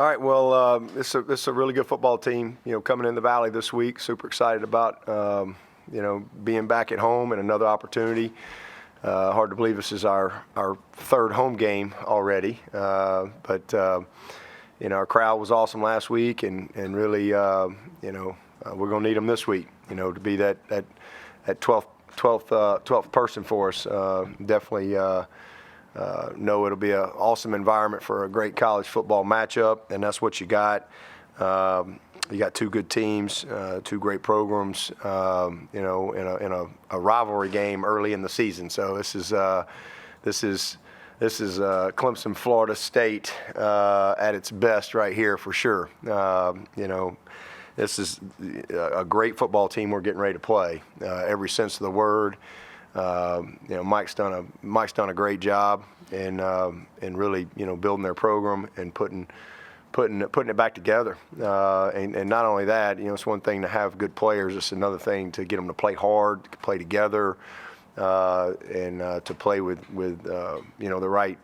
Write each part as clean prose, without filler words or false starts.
All right, well, this is a really good football team, coming in the Valley this week. Super excited about, being back at home and another opportunity. Hard to believe this is our third home game already. But our crowd was awesome last week, and really, we're going to need them this week, to be that 12th person for us. Definitely know it'll be an awesome environment for a great college football matchup, and that's what you got. You got two good teams, two great programs, in a rivalry game early in the season. So this is Clemson, Florida State at its best right here for sure. This is a great football team we're getting ready to play, every sense of the word. Mike's done a great job in really building their program and putting it back together. And not only that, it's one thing to have good players. It's another thing to get them to play hard, to play together, and to play with the right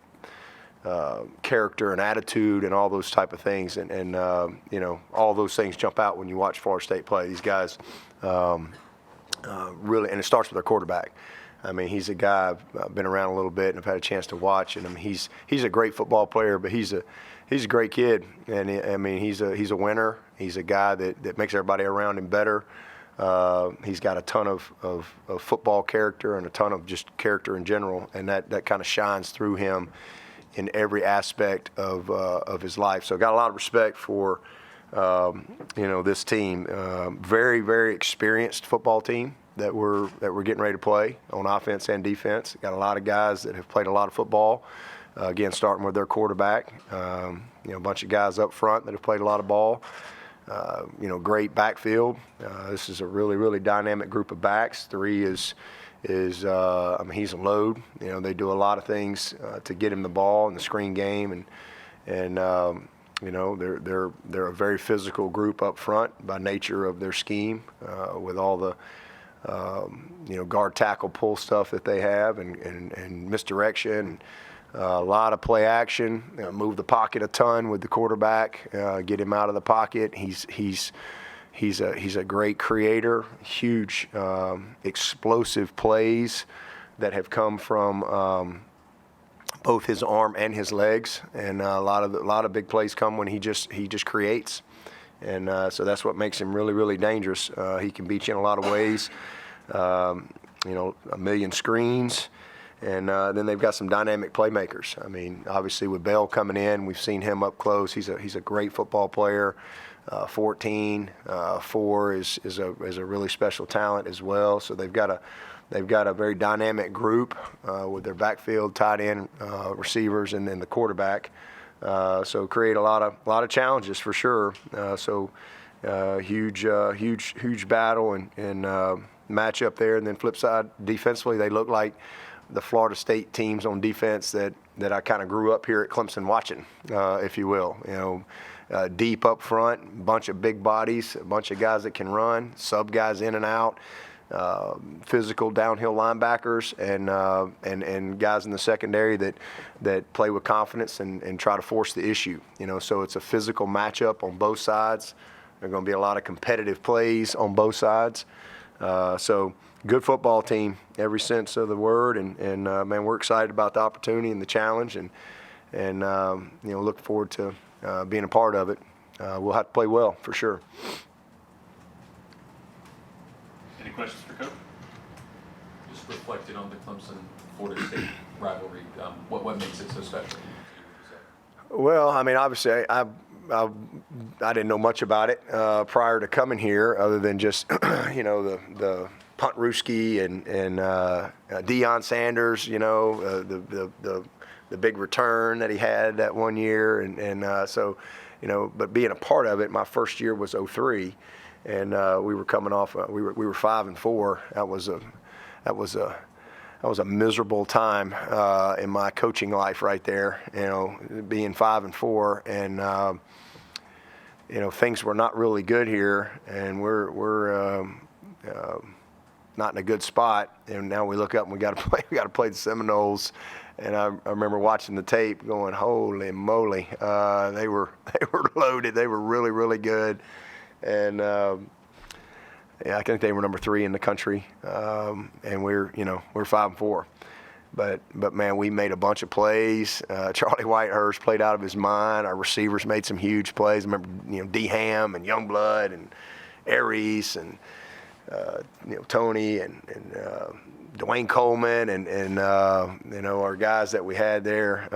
character and attitude and all those type of things. And all those things jump out when you watch Florida State play. These guys really, and it starts with their quarterback. I mean, he's a guy I've been around a little bit and I've had a chance to watch. And I mean, he's a great football player, but he's a great kid. And he's a winner. He's a guy that makes everybody around him better. He's got a ton of football character and a ton of just character in general, and that kind of shines through him in every aspect of his life. So I got a lot of respect for this team. Very, very experienced football team that we're getting ready to play on offense and defense. Got a lot of guys that have played a lot of football. Again, starting with their quarterback. A bunch of guys up front that have played a lot of ball. Great backfield. This is a really, really dynamic group of backs. Three is he's a load. They do a lot of things to get him the ball in the screen game, and they're a very physical group up front by nature of their scheme, with all the guard tackle pull stuff that they have and misdirection. A lot of play action, move the pocket a ton with the quarterback, get him out of the pocket. He's a great creator, huge explosive plays that have come from both his arm and his legs, and a lot of big plays come when he just creates, and so that's what makes him really, really dangerous. He can beat you in a lot of ways, a million screens. And then they've got some dynamic playmakers. I mean, obviously with Bell coming in, we've seen him up close. He's a great football player. 14, 4 is a really special talent as well. So they've got a very dynamic group with their backfield, tight end, receivers, and then the quarterback. So create a lot of challenges for sure. Huge battle and match up there. And then flip side, defensively, they look like the Florida State teams on defense that I kind of grew up here at Clemson watching, if you will. Deep up front, bunch of big bodies, a bunch of guys that can run, sub guys in and out, physical downhill linebackers, and guys in the secondary that play with confidence and try to force the issue. So it's a physical matchup on both sides. There are going to be a lot of competitive plays on both sides. So good football team, every sense of the word, and man, we're excited about the opportunity and the challenge, and look forward to being a part of it. We'll have to play well for sure. Any questions for Coach? Just reflecting on the Clemson-Florida State rivalry, what makes it so special? Well, I mean, obviously, I didn't know much about it prior to coming here, other than just the Punt Ruski and Deion Sanders, the big return that he had that one year, so but being a part of it, my first year was 2003, and we were coming off we were 5-4. That was a miserable time in my coaching life right there, being 5-4, and things were not really good here, and we're not in a good spot. And now we look up and we got to play the Seminoles. And I remember watching the tape, going, "Holy moly!" They were loaded. They were really, really good. And I think they were number 3 in the country. And we're 5-4. But man, we made a bunch of plays. Charlie Whitehurst played out of his mind. Our receivers made some huge plays. I remember, D. Ham and Youngblood and Aries and Tony and Dwayne Coleman and our guys that we had there.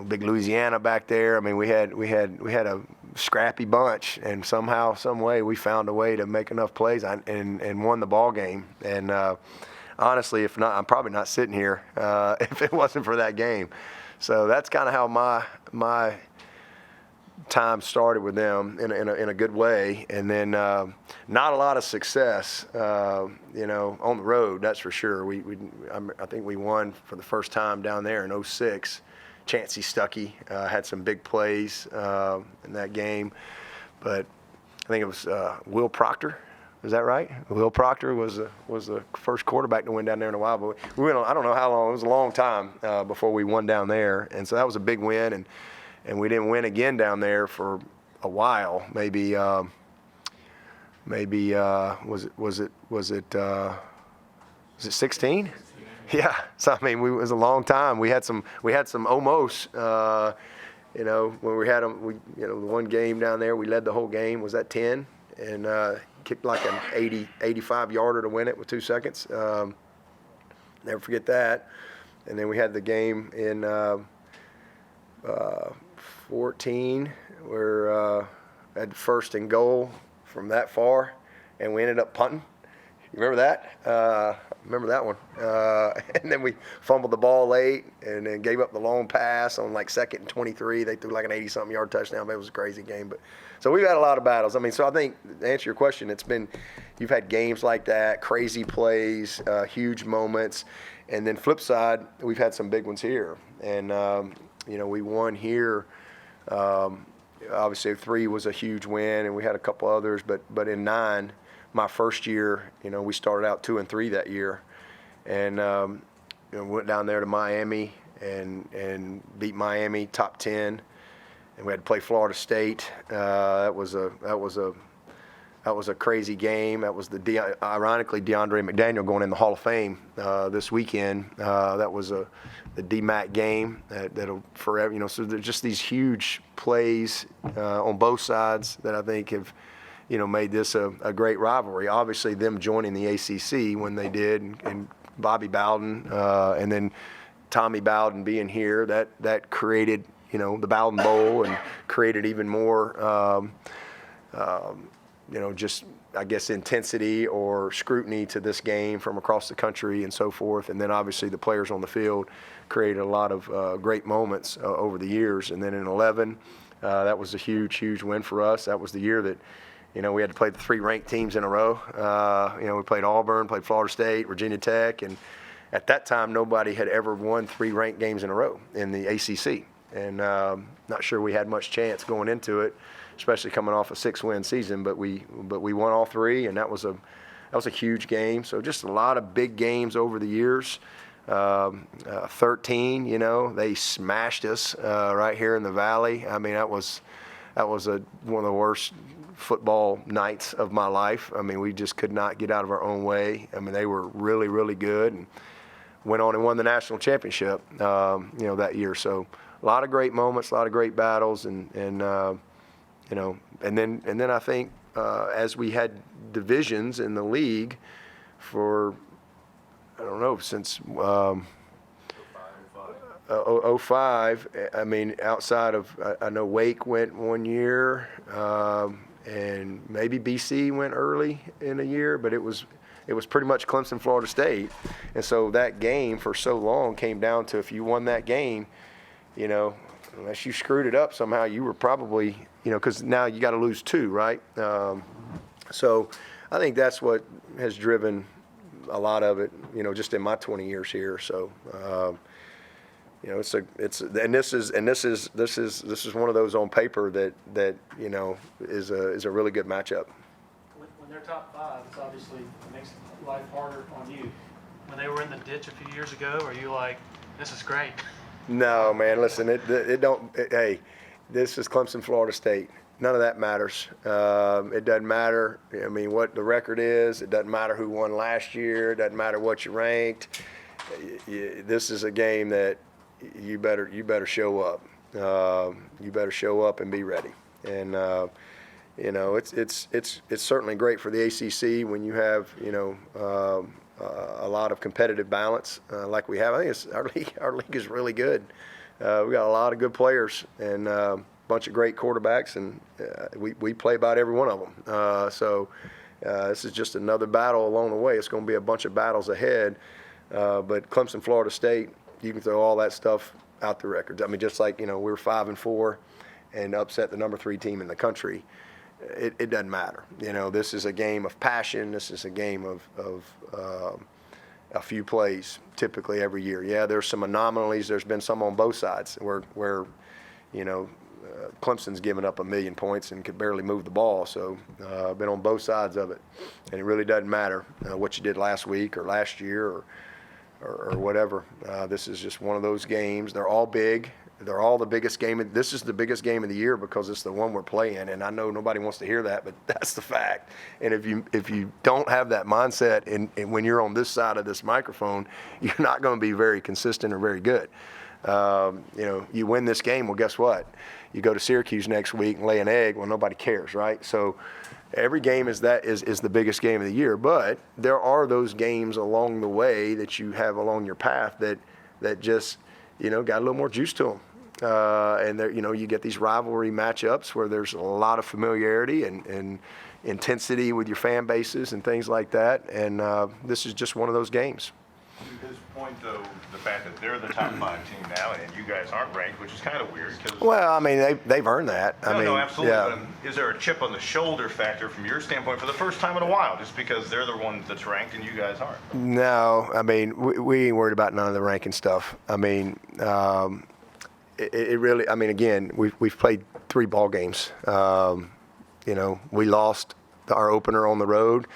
Big Louisiana back there. I mean, we had a scrappy bunch, and somehow, some way, we found a way to make enough plays and won the ball game. And honestly, if not, I'm probably not sitting here if it wasn't for that game. So that's kind of how my time started with them in a good way. And then not a lot of success, on the road. That's for sure. I think we won for the first time down there in 06. Chancey Stuckey had some big plays in that game, but I think it was Will Proctor. Is that right? Will Proctor was the first quarterback to win down there in a while. But we went on, I don't know how long. It was a long time before we won down there, and so that was a big win. And we didn't win again down there for a while. Maybe was it 16? Yeah, so I mean, it was a long time. We had some almost, when we had them, the one game down there, we led the whole game. Was that 10? And kicked like an 85 yarder to win it with 2 seconds. Never forget that. And then we had the game in 14 where had first and goal from that far, and we ended up punting. You remember that? Remember that one. And then we fumbled the ball late and then gave up the long pass on like 2nd and 23. They threw like an 80-something yard touchdown. It was a crazy game. But so we've had a lot of battles. I mean, so I think to answer your question, you've had games like that, crazy plays, huge moments. And then flip side, we've had some big ones here. And, we won here. Obviously 3 was a huge win, and we had a couple others. But in 9, my first year, we started out 2-3 that year, and went down there to Miami and beat Miami top 10, and we had to play Florida State. That was a crazy game. That was ironically DeAndre McDaniel going in the Hall of Fame this weekend. That was the DMAC game that'll forever. So there's just these huge plays on both sides that I think have made this a great rivalry. Obviously, them joining the ACC when they did, and Bobby Bowden, and then Tommy Bowden being here, that created, the Bowden Bowl, and created even more, just, I guess, intensity or scrutiny to this game from across the country and so forth. And then obviously the players on the field created a lot of great moments over the years. And then in 11, that was a huge, huge win for us. That was the year that, we had to play the 3 ranked teams in a row. We played Auburn, played Florida State, Virginia Tech, and at that time, nobody had ever won 3 ranked games in a row in the ACC. And not sure we had much chance going into it, especially coming off a 6-win season. But we won all 3, and that was a huge game. So just a lot of big games over the years. 13, they smashed us right here in the Valley. I mean, that was one of the worst football nights of my life. I mean, we just could not get out of our own way. I mean, they were really, really good, and went on and won the national championship, that year. So a lot of great moments, a lot of great battles, and then I think as we had divisions in the league for, I don't know, since 05, I mean, outside of, I know Wake went one year, and maybe BC went early in a year, but it was pretty much Clemson, Florida State. And so that game for so long came down to, if you won that game, unless you screwed it up somehow, you were probably, because now you got to lose 2, right? So I think that's what has driven a lot of it, just in my 20 years here. So, this is one of those on paper that is a really good matchup. When when they're top 5, it's obviously it makes life harder on you. When they were in the ditch a few years ago, are you like, this is great? No, man. Listen, hey, this is Clemson, Florida State. None of that matters. It doesn't matter. I mean, what the record is. It doesn't matter who won last year. It doesn't matter what you ranked. This is a game that you better show up. You better show up and be ready. And you know, it's certainly great for the ACC when you have a lot of competitive balance like we have. I think our league is really good. We got a lot of good players and a bunch of great quarterbacks, and we play about every one of them. So this is just another battle along the way. It's going to be a bunch of battles ahead. But Clemson, Florida State, you can throw all that stuff out the records. I mean, just like, we were 5-4 and upset the number 3 team in the country. It doesn't matter. This is a game of passion. This is a game of a few plays typically every year. Yeah, there's some anomalies. There's been some on both sides where Clemson's given up 1 million points and could barely move the ball. So I've been on both sides of it. And it really doesn't matter what you did last week or last year or whatever. This is just one of those games. They're all big. They're all the biggest game. This is the biggest game of the year because it's the one we're playing. And I know nobody wants to hear that, but that's the fact. And if you don't have that mindset and when you're on this side of this microphone, you're not going to be very consistent or very good. You win this game, well, guess what? You go to Syracuse next week and lay an egg. Well, nobody cares, right? So every game is the biggest game of the year. But there are those games along the way that you have along your path that just got a little more juice to them. And there, you get these rivalry matchups where there's a lot of familiarity and intensity with your fan bases and things like that. And this is just one of those games. To his point, though, the fact that they're the top 5 team now and you guys aren't ranked, which is kind of weird. Well, I mean, they've earned that. No, absolutely. Yeah. But is there a chip on the shoulder factor from your standpoint for the first time in a while, just because they're the one that's ranked and you guys aren't? No, I mean, we ain't worried about none of the ranking stuff. I mean, it really, I mean, again, we've played 3 ball games. We lost our opener on the road,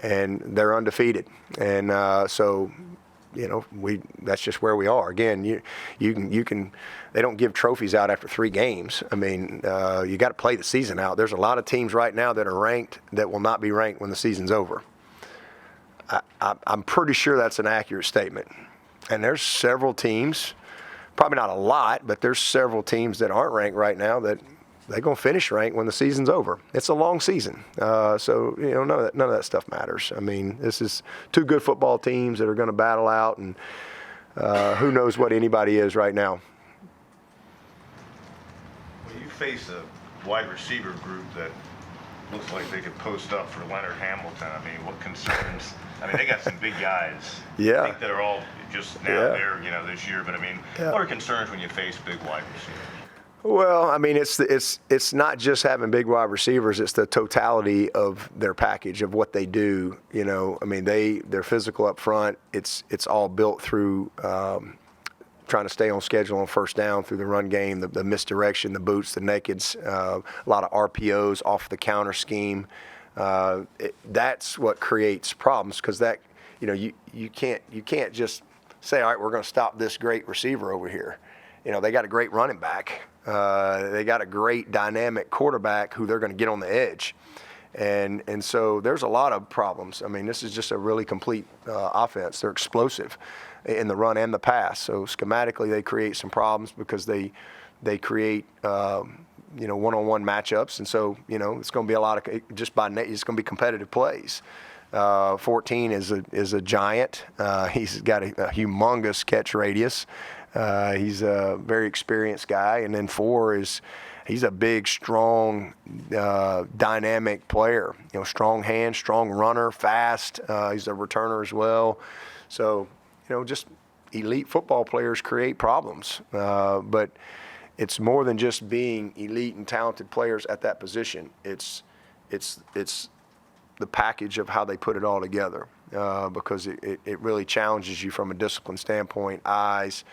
and they're undefeated. And so, that's just where we are. Again, you can. They don't give trophies out after 3 games. I mean, you got to play the season out. There's a lot of teams right now that are ranked that will not be ranked when the season's over. I'm pretty sure that's an accurate statement. And there's several teams, probably not a lot, but there's several teams that aren't ranked right now that they're going to finish ranked when the season's over. It's a long season. So, none of that stuff matters. I mean, this is 2 good football teams that are going to battle out, and who knows what anybody is right now. Well, you face a wide receiver group that looks like they could post up for Leonard Hamilton. I mean, what concerns? I mean, they got some big guys. Yeah. I think that are all just now there, this year. But I mean, what are concerns when you face big wide receivers? Well, I mean, it's not just having big wide receivers. It's the totality of their package of what they do. I mean, they're physical up front. It's all built through trying to stay on schedule on first down through the run game, the misdirection, the boots, the nakeds, a lot of RPOs off the counter scheme. That's what creates problems because that you can't just say, all right, we're going to stop this great receiver over here. They got a great running back. They got a great dynamic quarterback who they're going to get on the edge. And so there's a lot of problems. I mean, this is just a really complete offense. They're explosive in the run and the pass. So schematically, they create some problems because they create one-on-one matchups. And so it's going to be a lot of it's going to be competitive plays. 14 is a giant. He's got a humongous catch radius. He's a very experienced guy, and then 4 he's a big, strong, dynamic player. Strong hands, strong runner, fast. He's a returner as well. So, just elite football players create problems. But it's more than just being elite and talented players at that position. It's the package of how they put it all together because it really challenges you from a discipline standpoint, eyes.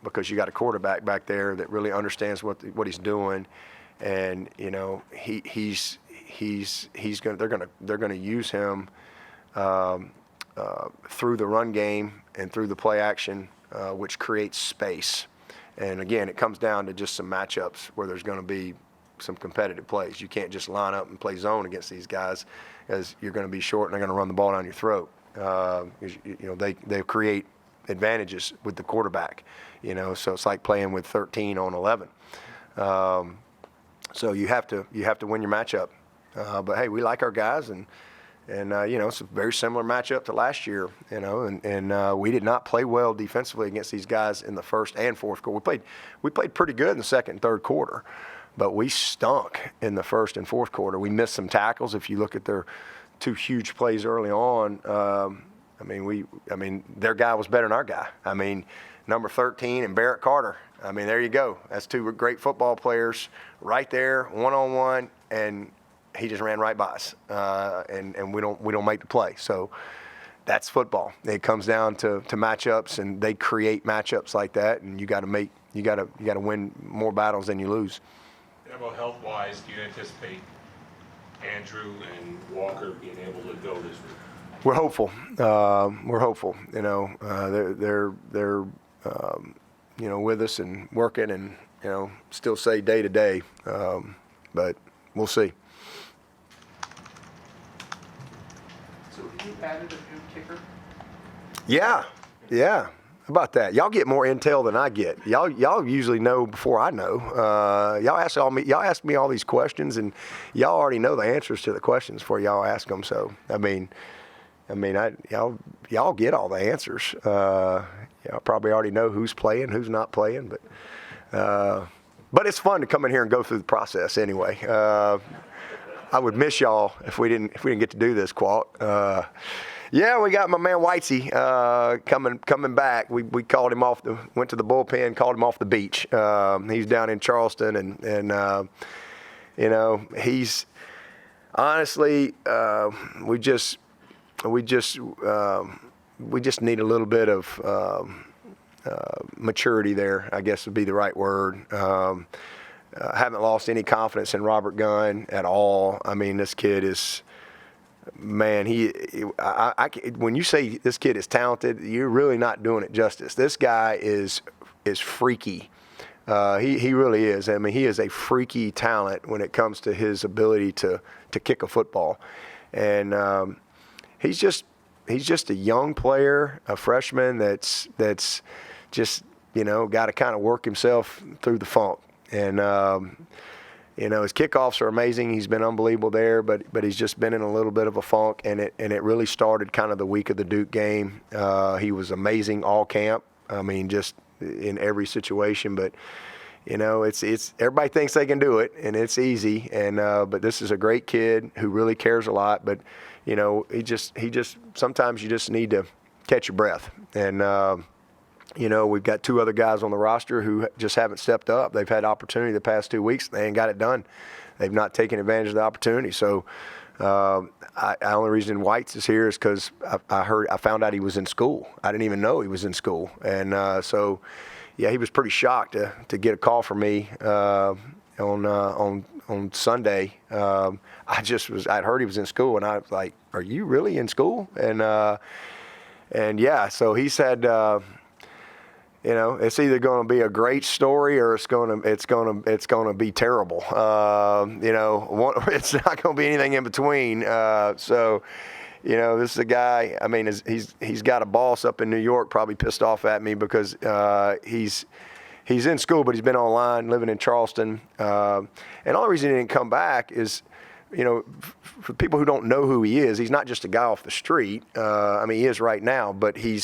Because you got a quarterback back there that really understands what he's doing, and he's they're gonna use him through the run game and through the play action, which creates space. And again, it comes down to just some matchups where there's going to be some competitive plays. You can't just line up and play zone against these guys, as you're going to be short and they're going to run the ball down your throat. They create advantages with the quarterback. So it's like playing with 13 on 11. So you have to win your matchup. But hey, we like our guys, and it's a very similar matchup to last year, and we did not play well defensively against these guys in the first and fourth quarter. We played pretty good in the second and third quarter, but we stunk in the first and fourth quarter. We missed some tackles. If you look at their two huge plays early on, their guy was better than our guy. Number 13 and Barrett Carter. There you go. That's two great football players right there, one-on-one, and he just ran right by us, and we don't make the play. So that's football. It comes down to matchups, and they create matchups like that, and you got to win more battles than you lose. Dabo, health-wise, do you anticipate Andrew and Walker being able to go this week? We're hopeful. They're with us and working, and still say day to day, but we'll see. So you added a new kicker? Yeah. How about that? Y'all get more intel than I get. Y'all usually know before I know. Y'all ask me all these questions, and y'all already know the answers to the questions before y'all ask them. So y'all get all the answers. Y'all probably already know who's playing, who's not playing, but it's fun to come in here and go through the process anyway. I would miss y'all if we didn't get to do this, Qualt. Yeah, we got my man Whitesy coming back. We called him went to the bullpen, called him off the beach. He's down in Charleston, and he's honestly we just need a little bit of maturity there, I guess would be the right word. Haven't lost any confidence in Robert Gunn at all. This kid is, man, when you say this kid is talented, you're really not doing it justice. This guy is freaky. He really is. He is a freaky talent when it comes to his ability to kick a football. And he's just a young player, a freshman that's just got to kind of work himself through the funk. And his kickoffs are amazing. He's been unbelievable there, but he's just been in a little bit of a funk, and it really started kind of the week of the Duke game. He was amazing all camp. Just in every situation, but it's everybody thinks they can do it, and it's easy. And but this is a great kid who really cares a lot. But he just sometimes you just need to catch your breath. And we've got two other guys on the roster who just haven't stepped up. They've had opportunity the past 2 weeks. They ain't got it done. They've not taken advantage of the opportunity. So the only reason Whites is here is because I found out he was in school. I didn't even know he was in school. And so, yeah, he was pretty shocked to get a call from me on Sunday. I'd heard he was in school, and I was like, "Are you really in school?" And yeah, so he said, it's either going to be a great story or it's going to be terrible. It's not going to be anything in between. So, this is a guy. He's got a boss up in New York, probably pissed off at me because he's in school, but he's been online, living in Charleston. And the only reason he didn't come back is, for people who don't know who he is, he's not just a guy off the street. He is right now, but he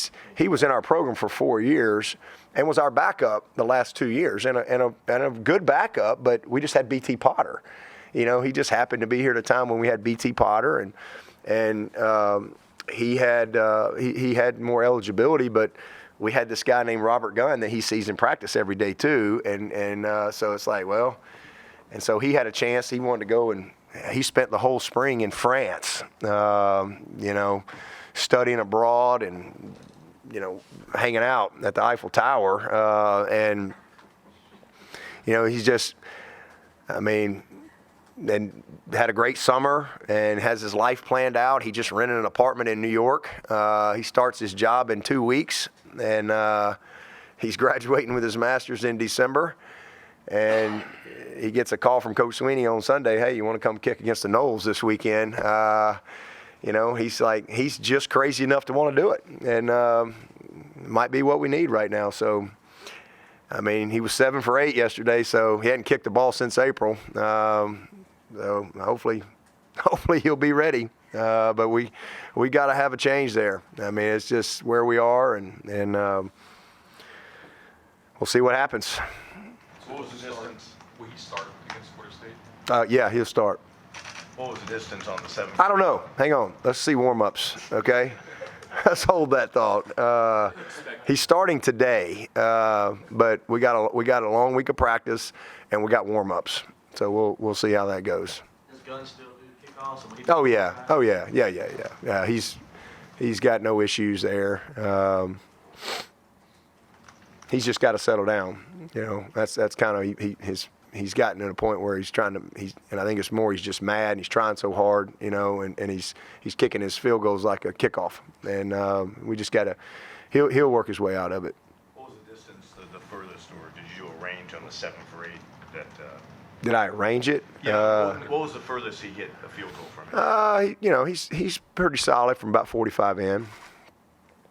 was in our program for 4 years and was our backup the last 2 years, and a good backup. But we just had BT Potter. He just happened to be here at a time when we had BT Potter, and he had more eligibility, but we had this guy named Robert Gunn that he sees in practice every day too, and so it's like, well, and so he had a chance. He wanted to go, and he spent the whole spring in France, studying abroad and, hanging out at the Eiffel Tower. And, he's just, and had a great summer and has his life planned out. He just rented an apartment in New York. He starts his job in 2 weeks, and he's graduating with his master's in December. And he gets a call from Coach Swinney on Sunday, hey, you want to come kick against the Noles this weekend? He's just crazy enough to want to do it. And might be what we need right now. So, I mean, he was 7 for 8 yesterday, so he hadn't kicked the ball since April. So hopefully he'll be ready. But we got to have a change there. I mean, it's just where we are, and we'll see what happens. So what was the distance? Will he start against Florida State? Yeah, he'll start. What was the distance on the 7? I don't know. Hang on. Let's see warm-ups, okay? Let's hold that thought. He's starting today, but we got a long week of practice, and we got warm-ups. So we'll see how that goes. His gun still do kickoffs? Oh yeah. He's got no issues there. He's just got to settle down. That's kind of he's gotten to a point where he's trying to. And I think it's more he's just mad and he's trying so hard. And he's kicking his field goals like a kickoff. And we just got to. He'll work his way out of it. What was the distance, the furthest, or did you do a range on the 7 for 8? Did I arrange it? What was the furthest he hit a field goal from? He's pretty solid from about 45 in.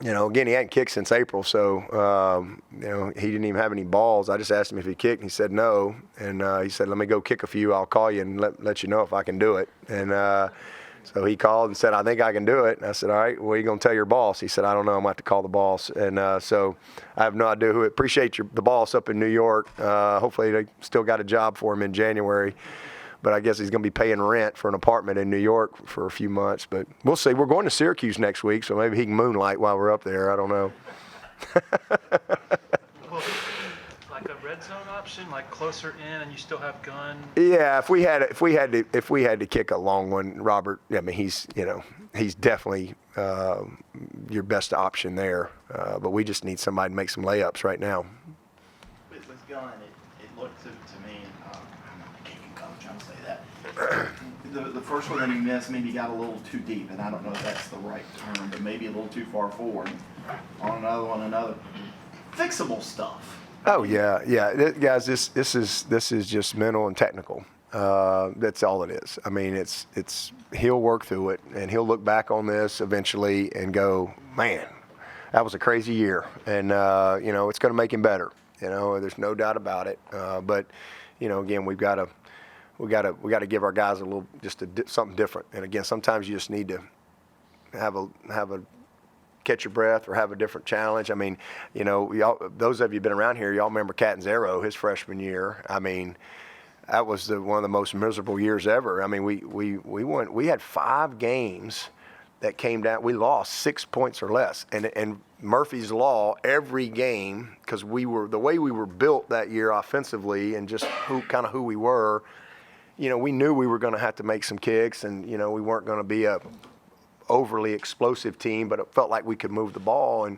Again, he hadn't kicked since April, so he didn't even have any balls. I just asked him if he kicked, and he said no. And he said, "Let me go kick a few. I'll call you and let you know if I can do it." And so he called and said, "I think I can do it." And I said, "All right, what are you going to tell your boss?" He said, "I don't know. I'm going to have to call the boss." And so I have no idea who. Appreciate the boss up in New York. Hopefully they still got a job for him in January. But I guess he's going to be paying rent for an apartment in New York for a few months. But we'll see. We're going to Syracuse next week, so maybe he can moonlight while we're up there. I don't know. Well, like a red zone option, like closer in, and you still have gun. Yeah, if we had to kick a long one, Robert. I mean, he's definitely your best option there. But we just need somebody to make some layups right now. With gun, it looked to me. I'm not a kicking coach. I'm say that. The first one that he missed, maybe he got a little too deep, and I don't know if that's the right term, but maybe a little too far forward. On another one, fixable stuff. Oh yeah, guys. This is just mental and technical. That's all it is. I mean, it's he'll work through it, and he'll look back on this eventually and go, man, that was a crazy year, and it's going to make him better. There's no doubt about it. But again, we got to give our guys a little something different. And again, sometimes you just need to have a catch your breath or have a different challenge. I mean, y'all, those of you who've been around here, y'all remember Catanzaro, his freshman year. I mean, that was one of the most miserable years ever. I mean, we had 5 games that came down. We lost 6 points or less. And Murphy's Law, every game, because the way we were built that year offensively and just who we were, we knew we were going to have to make some kicks, and we weren't going to be a overly explosive team, but it felt like we could move the ball, and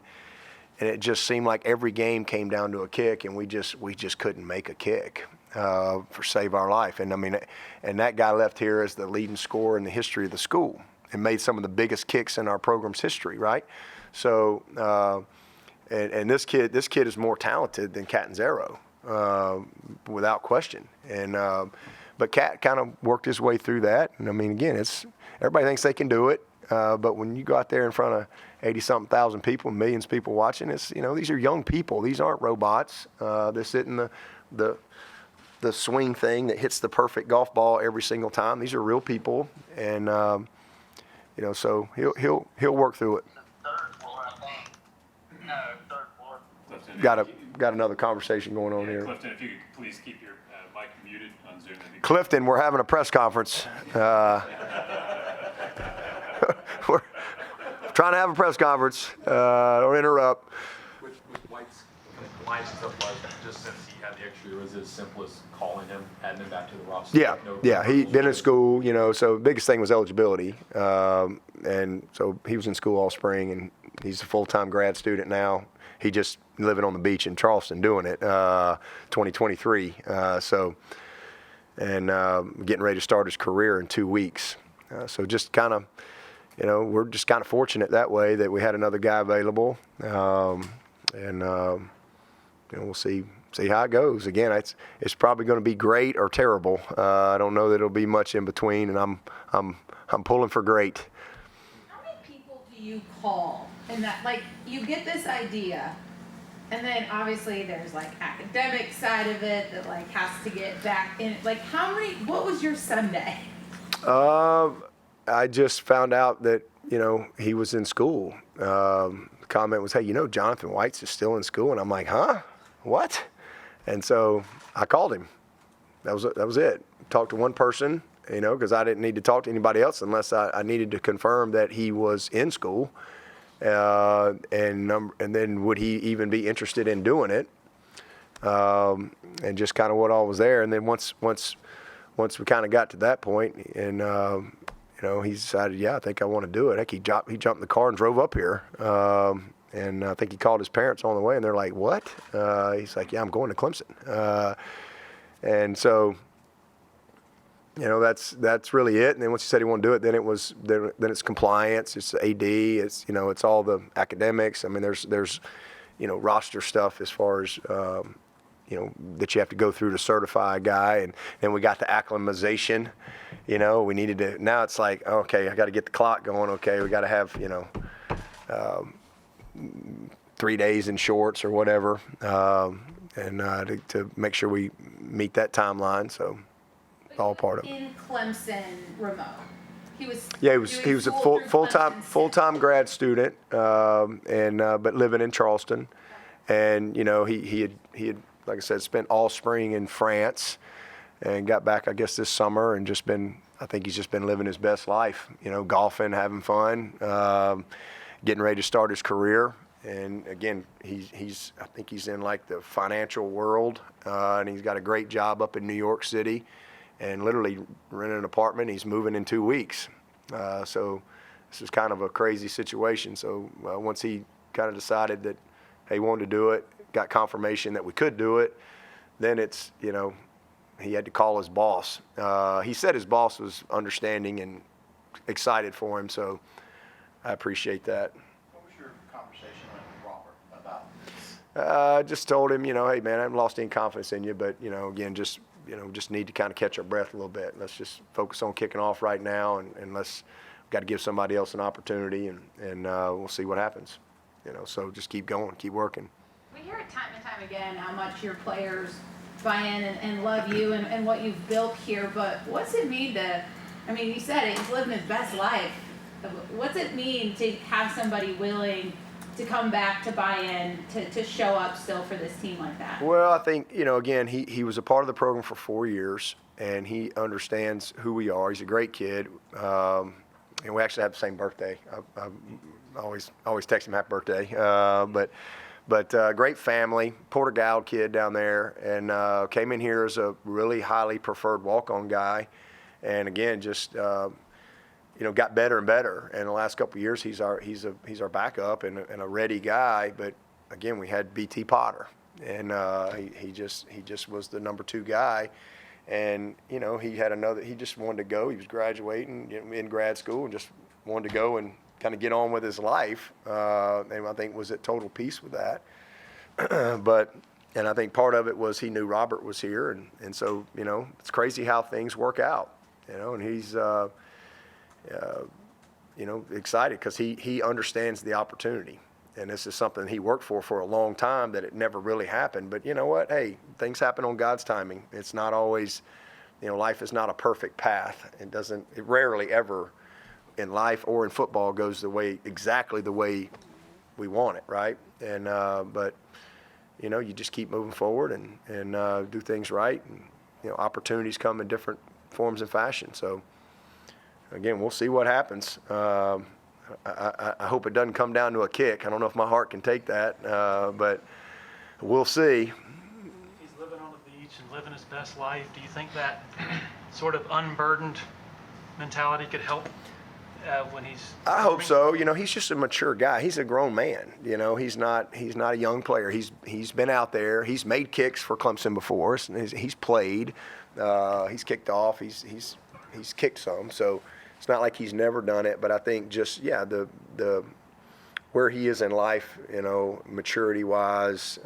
it just seemed like every game came down to a kick, and we just couldn't make a kick for save our life. And I mean, and that guy left here as the leading scorer in the history of the school and made some of the biggest kicks in our program's history, right? So, and this kid is more talented than Catanzaro, without question. And but Cat kind of worked his way through that. And I mean, again, everybody thinks they can do it. But when you go out there in front of 80-something thousand people, millions of people watching, these are young people. These aren't robots. They're sitting the swing thing that hits the perfect golf ball every single time. These are real people, and so he'll work through it. Third floor, I think. No, third floor. Clifton, Got another conversation going on here. Clifton, if you could please keep your mic muted on Zoom. that'd be great. Clifton, we're having a press conference. We're trying to have a press conference. Don't interrupt. With White's compliance and stuff like that, just since he had the extra year, was it as simple as calling him, adding him back to the roster? Yeah. He'd been in school, so the biggest thing was eligibility. And so he was in school all spring, and he's a full-time grad student now. He just living on the beach in Charleston doing it, 2023. So and getting ready to start his career in 2 weeks. So just kind of, we're just kind of fortunate that way that we had another guy available, we'll see how it goes. Again, it's probably going to be great or terrible. I don't know that it'll be much in between, and I'm pulling for great. How many people do you call? And that, like, you get this idea, and then obviously there's like academic side of it that like has to get back in. Like, what was your Sunday? I just found out that, he was in school. The comment was, hey, Jonathan White's is still in school. And I'm like, huh? What? And so I called him. That was it. Talked to one person, because I didn't need to talk to anybody else unless I needed to confirm that he was in school. And then would he even be interested in doing it? And just kind of what all was there. And then once we kind of got to that point, and he decided, yeah, I think I want to do it. Heck, he jumped in the car and drove up here. And I think he called his parents on the way, and they're like, what? He's like, yeah, I'm going to Clemson. And so, that's really it. And then once he said he wanted to do it, then it's compliance, it's AD, it's it's all the academics. I mean, there's roster stuff as far as that you have to go through to certify a guy, and then we got the acclimatization. We needed to. Now it's like, okay, I got to get the clock going. Okay, we got to have 3 days in shorts or whatever, to make sure we meet that timeline. So. All part of it. In Clemson remote. He was a full-time grad student, but living in Charleston, and he had like I said, spent all spring in France, and got back I guess this summer, and I think he's just been living his best life, golfing, having fun, getting ready to start his career. And again, I think he's in like the financial world, and he's got a great job up in New York City. And literally rented an apartment. He's moving in 2 weeks. So this is kind of a crazy situation. So once he kind of decided that he wanted to do it, got confirmation that we could do it, then it's, he had to call his boss. He said his boss was understanding and excited for him. So I appreciate that. What was your conversation with Robert about this? I just told him, hey, man, I haven't lost any confidence in you, but, again, just need to kind of catch our breath a little bit. Let's just focus on kicking off right now, and we've got to give somebody else an opportunity, and we'll see what happens. So just keep going, keep working. We hear it time and time again how much your players buy in and love you and what you've built here, but what's it mean you said it, he's living his best life. What's it mean to have somebody willing to come back, to buy in, to show up still for this team like that? Well, I think, again, he was a part of the program for 4 years, and he understands who we are. He's a great kid, and we actually have the same birthday. I always text him happy birthday. But great family, Portugal kid down there, and came in here as a really highly preferred walk-on guy, and again, just got better and better. And the last couple of years, he's our backup and a ready guy. But again, we had BT Potter, and he just was the number 2 guy. And he had he just wanted to go. He was graduating in grad school and just wanted to go and kind of get on with his life. And I think was at total peace with that. And I think part of it was he knew Robert was here, and so it's crazy how things work out. And he's excited because he understands the opportunity, and this is something he worked for a long time that it never really happened. But you know what? Hey, things happen on God's timing. It's not always, life is not a perfect path. It rarely ever in life or in football goes exactly the way we want it, right? And but you just keep moving forward and do things right, and opportunities come in different forms and fashion. So. Again, we'll see what happens. I hope it doesn't come down to a kick. I don't know if my heart can take that, but we'll see. He's living on the beach and living his best life. Do you think that sort of unburdened mentality could help when he's? I hope so. He's just a mature guy. He's a grown man. He's not a young player. He's been out there. He's made kicks for Clemson before. He's played. He's kicked off. He's kicked some. So it's not like he's never done it. But I think just the where he is in life, maturity wise,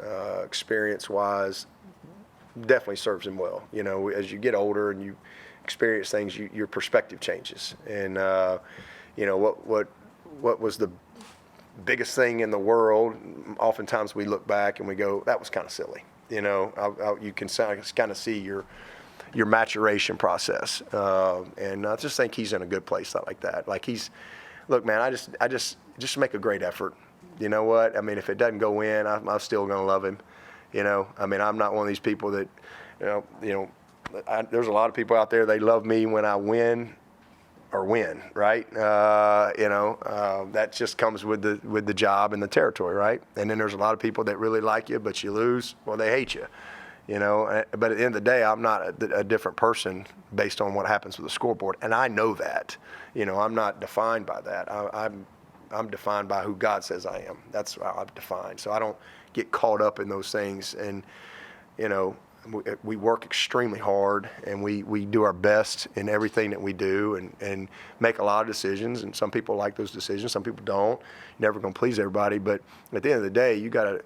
experience wise, definitely serves him well. As you get older and you experience things, your perspective changes. And what was the biggest thing in the world? Oftentimes we look back and we go, that was kind of silly. You can kind of see your maturation process. And I just think he's in a good place like that. Like look, man, I just make a great effort. You know what? I mean, if it doesn't go in, I'm still going to love him. I mean, I'm not one of these people that, there's a lot of people out there, they love me when I win, right? That just comes with the job and the territory, right? And then there's a lot of people that really like you, but you lose, well, they hate you. But at the end of the day, I'm not a different person based on what happens with the scoreboard, and I know that. I'm not defined by that. I'm defined by who God says I am. That's how I'm defined. So I don't get caught up in those things. And we work extremely hard, and we do our best in everything that we do, and make a lot of decisions. And some people like those decisions, some people don't. You're never going to please everybody, but at the end of the day, you've got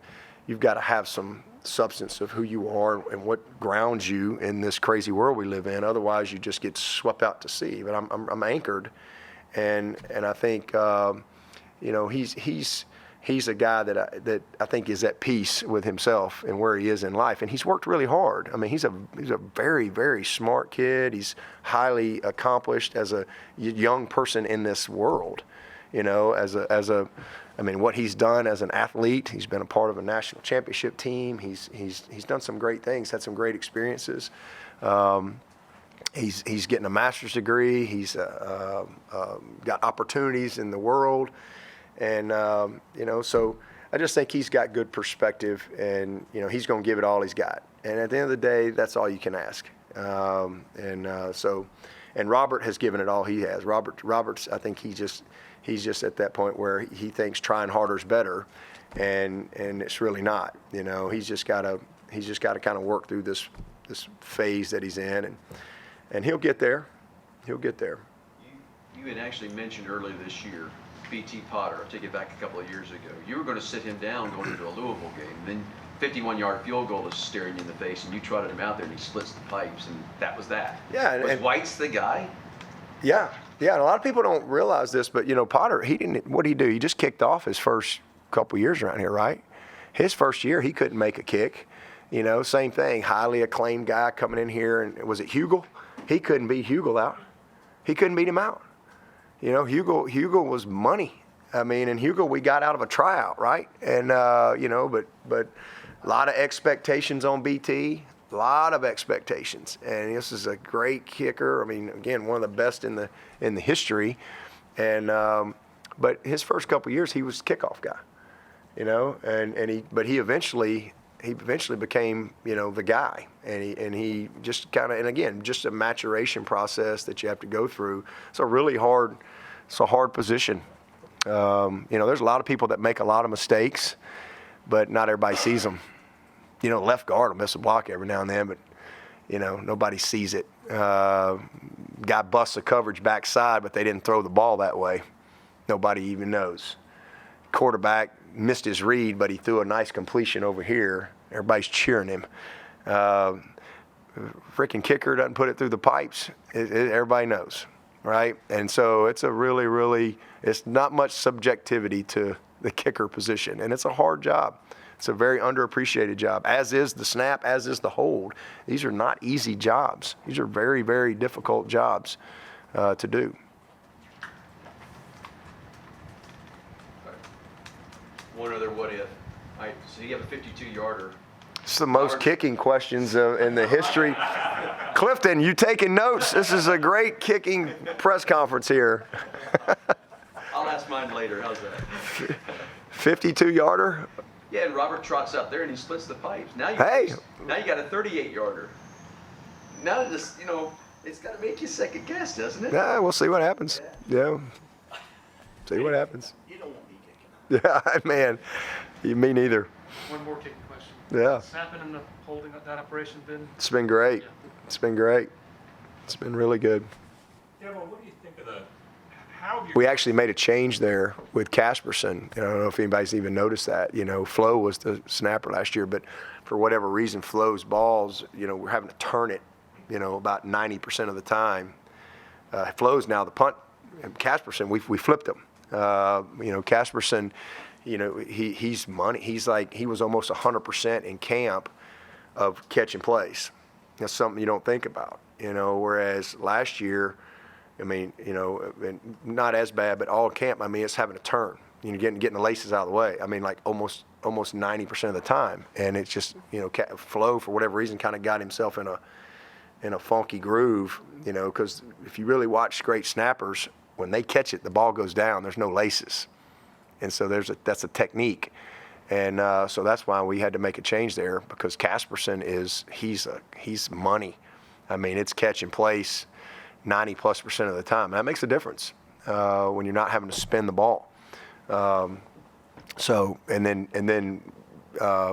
to have some substance of who you are and what grounds you in this crazy world we live in. Otherwise, you just get swept out to sea. But I'm anchored, and I think he's a guy that I think is at peace with himself and where he is in life, and he's worked really hard. I mean, he's a very, very smart kid. He's highly accomplished as a young person in this world. I mean, what he's done as an athlete, he's been a part of a national championship team. He's done some great things, had some great experiences. He's getting a master's degree. He's got opportunities in the world, and so I just think he's got good perspective, and he's going to give it all he's got. And at the end of the day, that's all you can ask. And Robert has given it all he has. Robert's, I think he's just at that point where he thinks trying harder is better, and it's really not. He's just got to kind of work through this phase that he's in, and he'll get there. He'll get there. You had actually mentioned earlier this year, B.T. Potter. I'll take it back a couple of years ago. You were going to sit him down going into a Louisville game. Then 51-yard field goal is staring you in the face, and you trotted him out there, and he splits the pipes, and that was that. Yeah, was White's the guy? Yeah. And a lot of people don't realize this, but Potter, what did he do? He just kicked off his first couple years around here, right? His first year, he couldn't make a kick. Same thing, highly acclaimed guy coming in here, and was it Hugel? He couldn't beat Hugel out. He couldn't beat him out. Hugel was money. I mean, and Hugel we got out of a tryout, right? And but a lot of expectations on BT. A lot of expectations, and this is a great kicker. I mean, again, one of the best in the history, and but his first couple of years he was kickoff guy, but he eventually became the guy, and he just kind of, and again, just a maturation process that you have to go through. It's a hard position. There's a lot of people that make a lot of mistakes, but not everybody sees them. Left guard will miss a block every now and then, but, nobody sees it. Guy busts a coverage backside, but they didn't throw the ball that way. Nobody even knows. Quarterback missed his read, but he threw a nice completion over here. Everybody's cheering him. Freaking kicker doesn't put it through the pipes. Everybody knows, right? And so it's a really, really, it's not much subjectivity to the kicker position, and it's a hard job. It's a very underappreciated job, as is the snap, as is the hold. These are not easy jobs. These are very, very difficult jobs to do. One other what if. So you have a 52-yarder. It's the most kicking questions in the history. Clifton, you taking notes? This is a great kicking press conference here. I'll ask mine later. How's that? 52-yarder? Yeah, and Robert trots up there and he splits the pipes. Now you got a 38-yarder. Now this, it's got to make you second guess, doesn't it? Yeah, we'll see what happens. Yeah. See what happens. You don't want me kicking. Yeah, man. Me neither. One more kicking question. Yeah. Snapping and the holding, that operation been? It's been great. It's been great. It's been really good. Dabo, what do you think of how have you? We actually made a change there with Casperson. I don't know if anybody's even noticed that. Flo was the snapper last year, but for whatever reason, Flo's balls, we're having to turn it, about 90% of the time. Flo's now the punt. And Casperson, we flipped him. Casperson, he's money. He was almost 100% in camp of catching plays. That's something you don't think about, whereas last year, and not as bad, but all camp, it's having to turn, getting the laces out of the way. Almost 90% of the time. And it's just, Flo, for whatever reason, kind of got himself in a funky groove, because if you really watch great snappers, when they catch it, the ball goes down, there's no laces. And so that's a technique. And so that's why we had to make a change there, because Casperson he's money. It's catching place 90+% of the time. And that makes a difference when you're not having to spin the ball. And then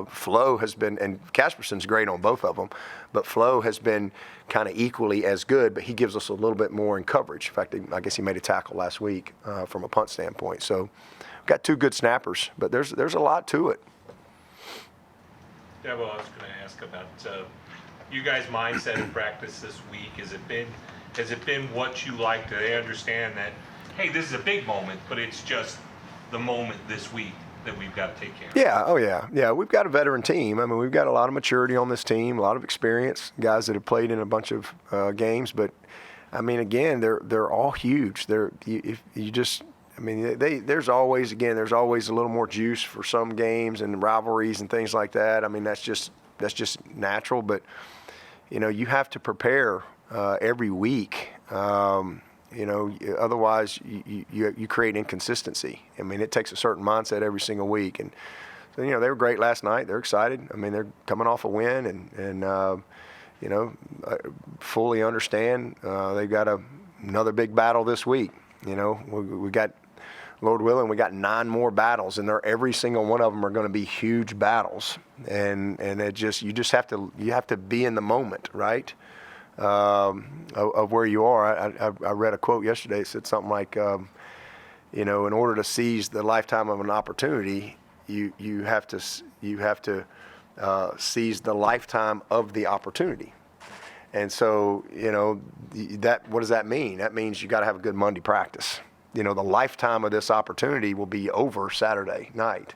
Flo has been, and Casperson's great on both of them, but Flo has been kind of equally as good, but he gives us a little bit more in coverage. In fact, I guess he made a tackle last week from a punt standpoint. So we've got two good snappers, but there's a lot to it. Dabo, I was going to ask about you guys' mindset in practice this week. Has it been what you like? Do they understand that, hey, this is a big moment, but it's just the moment this week that we've got to take care of? Yeah, oh yeah. Yeah, we've got a veteran team. We've got a lot of maturity on this team, a lot of experience, guys that have played in a bunch of games. But, again, they're all huge. There's always a little more juice for some games and rivalries and things like that. That's just natural. But, you have to prepare every week. Otherwise you create inconsistency. It takes a certain mindset every single week. And so, they were great last night. They're excited. They're coming off a win and fully understand they've got another big battle this week. We got, Lord willing, we got 9 more battles, and every single one of them are going to be huge battles. And you have to be in the moment, right? Of where you are. I read a quote yesterday that said something like, in order to seize the lifetime of an opportunity, you have to seize the lifetime of the opportunity. And so, what does that mean? That means you got to have a good Monday practice. The lifetime of this opportunity will be over Saturday night,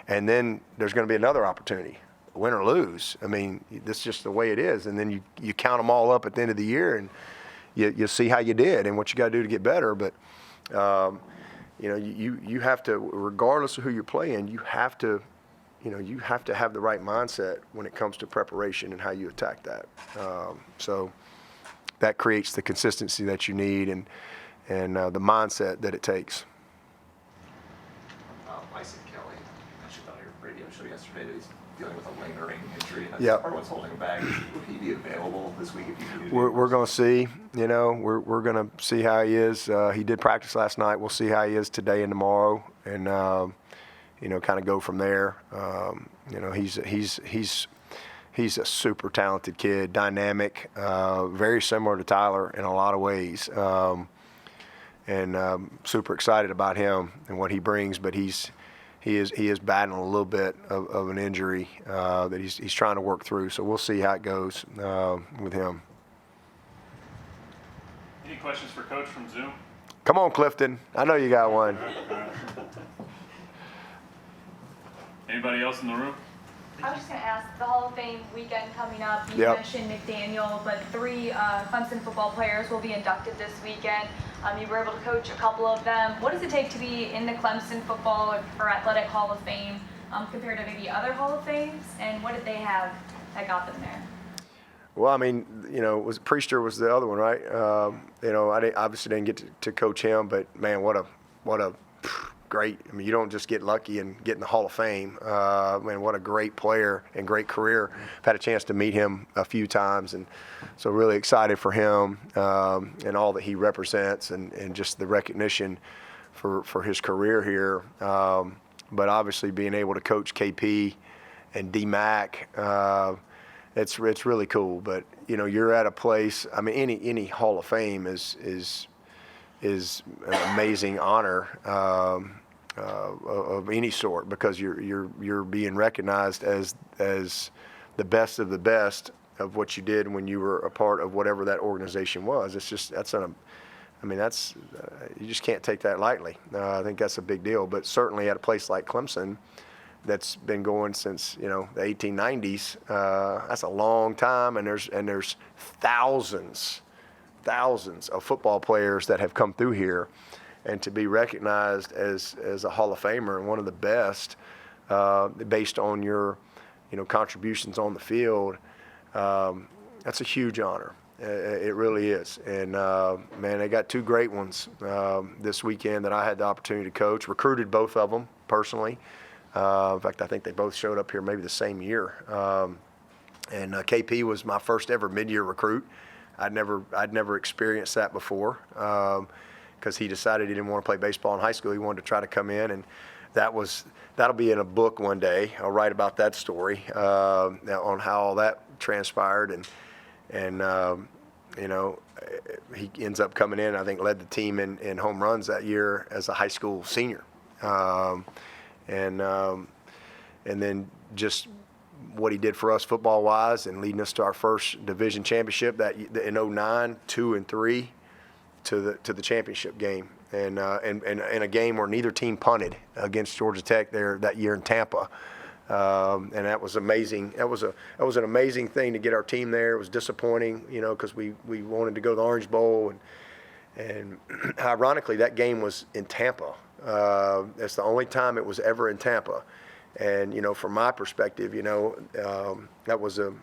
and then there's going to be another opportunity. Win or lose. That's just the way it is. And then you count them all up at the end of the year, and you see how you did and what you got to do to get better. But you have to, regardless of who you're playing, you have to have the right mindset when it comes to preparation and how you attack that. So that creates the consistency that you need and the mindset that it takes. Bryson Kelly, actually on your radio show yesterday that he's dealing with a lingering injury. And that's Yep. part of what's holding him back. Would he be available this week if you needed We're going to see. We're going to see how he is. He did practice last night. We'll see how he is today and tomorrow, and kind of go from there. He's a super talented kid, dynamic, very similar to Tyler in a lot of ways, and super excited about him and what he brings. But he is battling a little bit of an injury that he's trying to work through. So we'll see how it goes with him. Any questions for Coach from Zoom? Come on, Clifton. I know you got one. Anybody else in the room? I was just going to ask, the Hall of Fame weekend coming up, you Yep. mentioned McDaniel, but 3 Clemson football players will be inducted this weekend. You were able to coach a couple of them. What does it take to be in the Clemson Football or Athletic Hall of Fame compared to maybe other Hall of Fames? And what did they have that got them there? Well, was Priester was the other one, right? I obviously didn't get to coach him, but man, what a great. You don't just get lucky and get in the Hall of Fame. Man, what a great player and great career. I've had a chance to meet him a few times, and so really excited for him and all that he represents, and just the recognition for his career here. But obviously being able to coach KP and D-Mac, it's really cool. But you're at a place. I mean, any Hall of Fame is an amazing honor of any sort, because you're being recognized as the best of the best of what you did when you were a part of whatever that organization was. It's just you just can't take that lightly. I think that's a big deal. But certainly at a place like Clemson, that's been going since the 1890s. That's a long time, and there's thousands of football players that have come through here, and to be recognized as a Hall of Famer and one of the best, based on your contributions on the field, that's a huge honor. It really is. And man, they got two great ones this weekend that I had the opportunity to coach. Recruited both of them personally. In fact, I think they both showed up here maybe the same year. And KP was my first ever mid-year recruit. I'd never experienced that before, because he decided he didn't want to play baseball in high school. He wanted to try to come in, and that'll be in a book one day. I'll write about that story on how all that transpired, and he ends up coming in. I think led the team in home runs that year as a high school senior, and then just what he did for us football-wise, and leading us to our first division championship that in 2009, 2 and 3 to the championship game, and in a game where neither team punted against Georgia Tech there that year in Tampa, and that was amazing. That was an amazing thing to get our team there. It was disappointing, because we wanted to go to the Orange Bowl, and ironically that game was in Tampa. That's the only time it was ever in Tampa. And from my perspective, that was a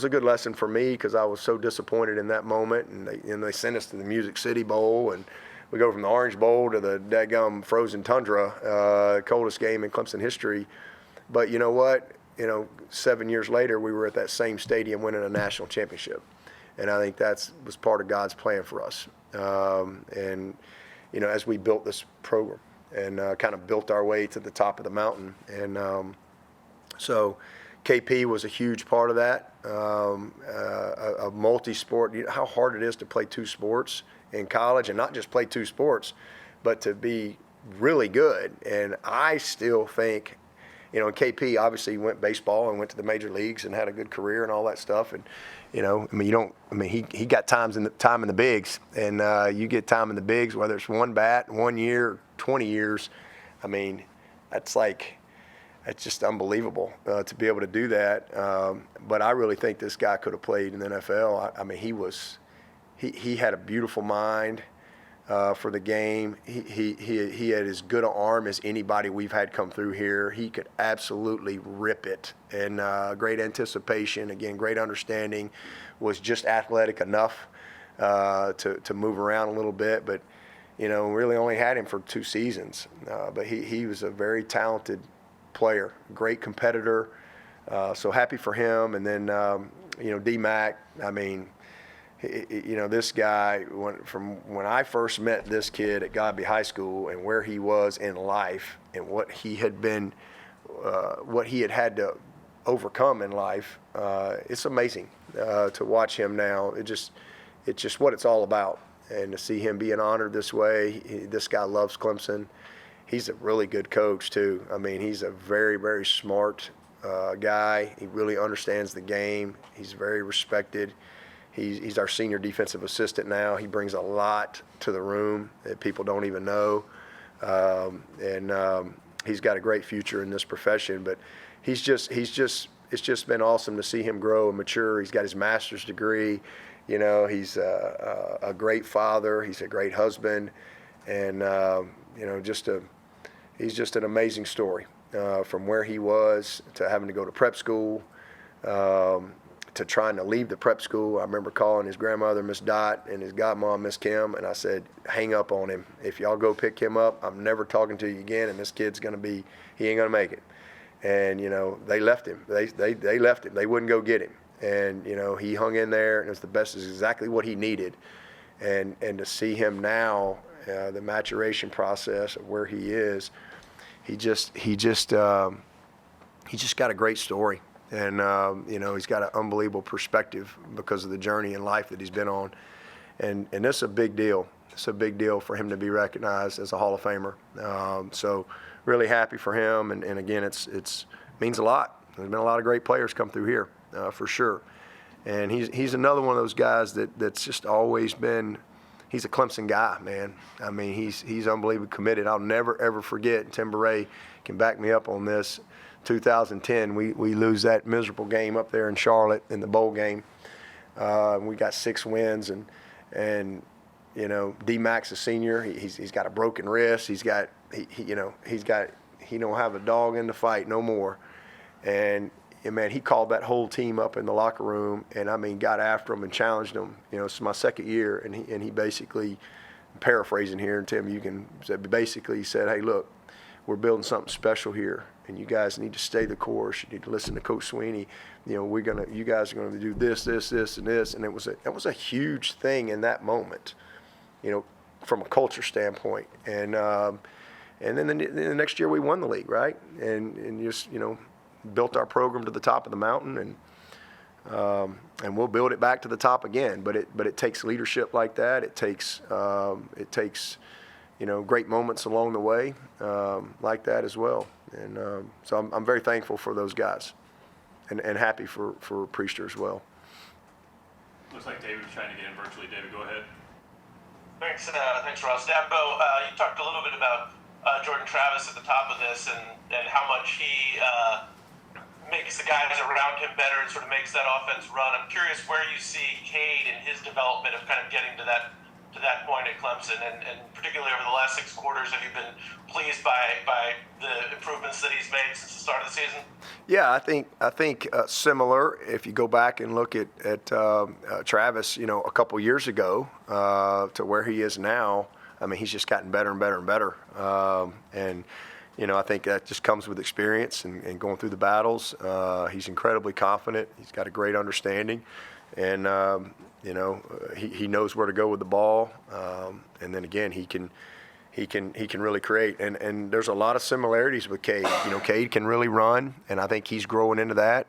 good lesson for me, because I was so disappointed in that moment. And they sent us to the Music City Bowl, and we go from the Orange Bowl to the daggum frozen tundra, coldest game in Clemson history. But you know what? 7 years later, we were at that same stadium winning a national championship, and I think was part of God's plan for us. And as we built this program, and kind of built our way to the top of the mountain. And so KP was a huge part of that, a multi-sport. How hard it is to play two sports in college, and not just play two sports, but to be really good. And I still think, KP obviously went baseball and went to the major leagues and had a good career and all that stuff. And he got time in the bigs, and you get time in the bigs, whether it's one bat, 1 year, 20 years. That's just unbelievable to be able to do that. But I really think this guy could have played in the NFL. He had a beautiful mind for the game. He had as good an arm as anybody we've had come through here. He could absolutely rip it, and great anticipation. Again, great understanding. Was just athletic enough to move around a little bit, but really only had him for 2 seasons. But he was a very talented player, great competitor. So happy for him. And then D-Mac. This guy, from when I first met this kid at Godby High School, and where he was in life, and what he had been, what he had to overcome in life, it's amazing to watch him now. It's just what it's all about, and to see him being honored this way. This guy loves Clemson. He's a really good coach too. He's a very, very smart guy. He really understands the game. He's very respected. He's our senior defensive assistant now. He brings a lot to the room that people don't even know, and he's got a great future in this profession. But it's just been awesome to see him grow and mature. He's got his master's degree. He's a great father. He's a great husband, and he's just an amazing story, from where he was to having to go to prep school. To trying to leave the prep school. I remember calling his grandmother, Miss Dot, and his godmom, Miss Kim, and I said, hang up on him. If y'all go pick him up, I'm never talking to you again, and this kid's he ain't gonna make it. And, they left him. They left him. They wouldn't go get him. And, he hung in there, and it was the best. It's exactly what he needed. And to see him now, the maturation process of where he is, he just got a great story. And, he's got an unbelievable perspective because of the journey in life that he's been on. And this is a big deal. It's a big deal for him to be recognized as a Hall of Famer. So really happy for him. And again, it's means a lot. There's been a lot of great players come through here, for sure. And he's another one of those guys that's just always been. He's a Clemson guy, man. I mean, he's unbelievably committed. I'll never ever forget. And Tim Beret can back me up on this. 2010, we lose that miserable game up there in Charlotte in the bowl game. We got 6 wins, and D-Mac's a senior. He's got a broken wrist. He don't have a dog in the fight no more. And man, he called that whole team up in the locker room, and I mean, got after them and challenged them. It's my second year, and he basically, paraphrasing here, and Tim, you can basically said, hey, look, we're building something special here, and you guys need to stay the course. You need to listen to Coach Swinney. You guys are gonna do this, and this, and it was a huge thing in that moment, from a culture standpoint. And then the next year we won the league, right? And just built our program to the top of the mountain, and we'll build it back to the top again. But it takes leadership like that. It takes great moments along the way like that as well. And so I'm very thankful for those guys, and happy for Priester as well. Looks like David was trying to get in virtually. David, go ahead. Thanks, Ross. Dabo, you talked a little bit about Jordan Travis at the top of this, and how much he makes the guys around him better and sort of makes that offense run. I'm curious where you see Cade in his development of kind of getting to that point at Clemson, and particularly over the last 6 quarters, have you been pleased by the improvements that he's made since the start of the season? Yeah, I think similar. If you go back and look at Travis, a couple years ago to where he is now, I mean, he's just gotten better and better and better. I think that just comes with experience and going through the battles. He's incredibly confident. He's got a great understanding, and he knows where to go with the ball. And then again, he can really create. And there's a lot of similarities with Cade. Cade can really run, and I think he's growing into that.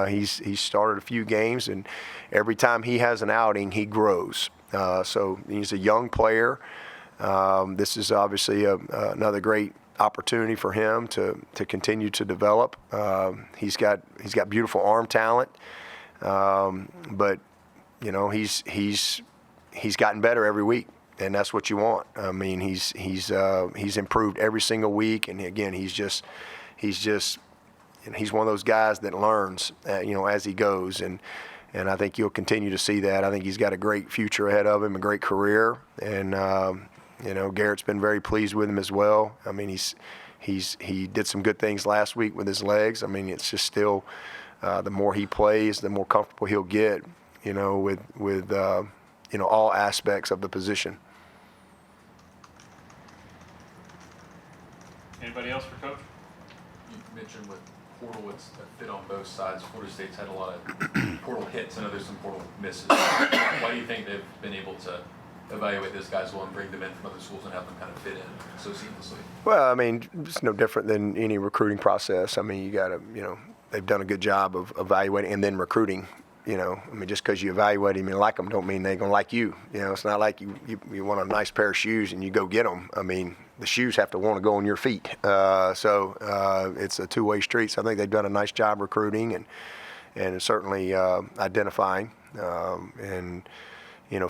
He's started a few games, and every time he has an outing, he grows. So he's a young player. This is obviously another great opportunity for him to continue to develop. He's got beautiful arm talent, but he's gotten better every week, and that's what you want. I mean, he's improved every single week, and again, he's one of those guys that learns as he goes, and I think you'll continue to see that. I think he's got a great future ahead of him, a great career, and Garrett's been very pleased with him as well. I mean, he did some good things last week with his legs. I mean, it's just still the more he plays, the more comfortable he'll get, with all aspects of the position. Anybody else for Coach? You mentioned with portal, it's a fit on both sides. Florida State's had a lot of portal hits. I know there's some portal misses. Why do you think they've been able to evaluate those guys well and bring them in from other schools and have them kind of fit in so seamlessly? Well, I mean, it's no different than any recruiting process. I mean, you got to, they've done a good job of evaluating and then recruiting. I mean, just because you evaluate them and like them don't mean they're going to like you. It's not like you want a nice pair of shoes and you go get them. I mean, the shoes have to want to go on your feet. So it's a two-way street. So I think they've done a nice job recruiting and certainly identifying and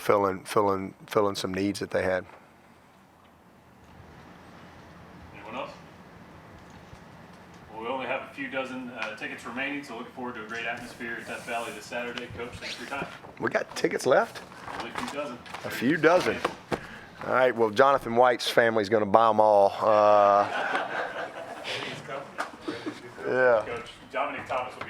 filling some needs that they had. Anyone else? Well, we only have a few dozen tickets remaining, so looking forward to a great atmosphere at Death Valley this Saturday. Coach, thanks for your time. We got tickets left? Only a few dozen. A few dozen. All right, well, Jonathan White's family's going to buy them all. Yeah. Coach Dominic Thomas will